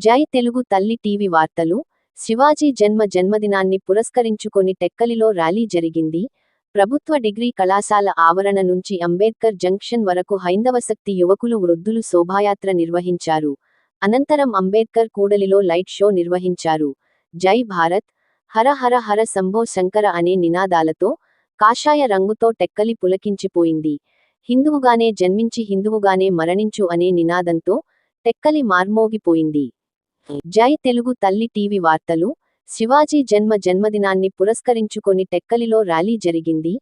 జై తెలుగు తల్లి టీవీ వార్తలు. శివాజీ జన్మదినాన్ని పురస్కరించుకొని టెక్కలిలో ర్యాలీ జరిగింది. ప్రభుత్వ డిగ్రీ కళాశాల ఆవరణ నుంచి అంబేద్కర్ జంక్షన్ వరకు హైందవశక్తి యువకులు వృద్ధులు శోభాయాత్ర నిర్వహించారు. అనంతరం అంబేద్కర్ కూడలిలో లైట్ షో నిర్వహించారు. జై భారత్, హర హర హర శంభో శంకర అనే నినాదాలతో కాషాయ రంగుతో టెక్కలి పులకించిపోయింది. హిందువుగానే జన్మించి హిందువుగానే మరణించు అనే నినాదంతో టెక్కలి మార్మోగిపోయింది. జై తెలుగు తల్లి టీవీ వార్తలు. శివాజీ జన్మదినాన్ని పురస్కరించుకొని టెక్కలిలో ర్యాలీ జరిగింది.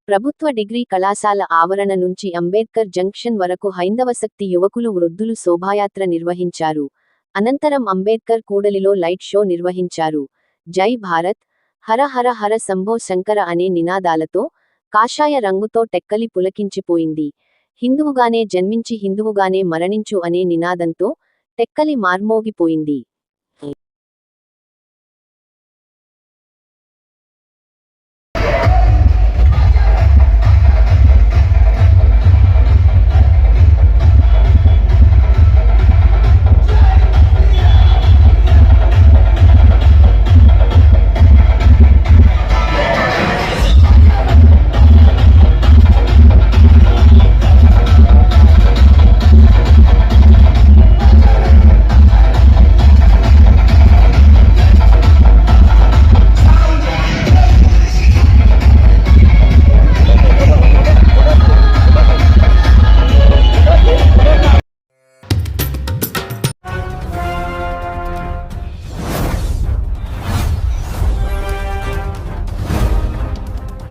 ప్రభుత్వ డిగ్రీ కళాశాల ఆవరణ నుంచి అంబేద్కర్ జంక్షన్ వరకు హైందవశక్తి యువకులు వృద్ధులు శోభాయాత్ర నిర్వహించారు. అనంతరం అంబేద్కర్ కూడలిలో లైట్ షో నిర్వహించారు. జై భారత్, హర హర హర శంభో శంకర అనే నినాదాలతో కాషాయ రంగుతో టెక్కలి పులకించిపోయింది. హిందువుగానే జన్మించి హిందువుగానే మరణించు అనే నినాదంతో టెక్కలి మార్మోగిపోయింది.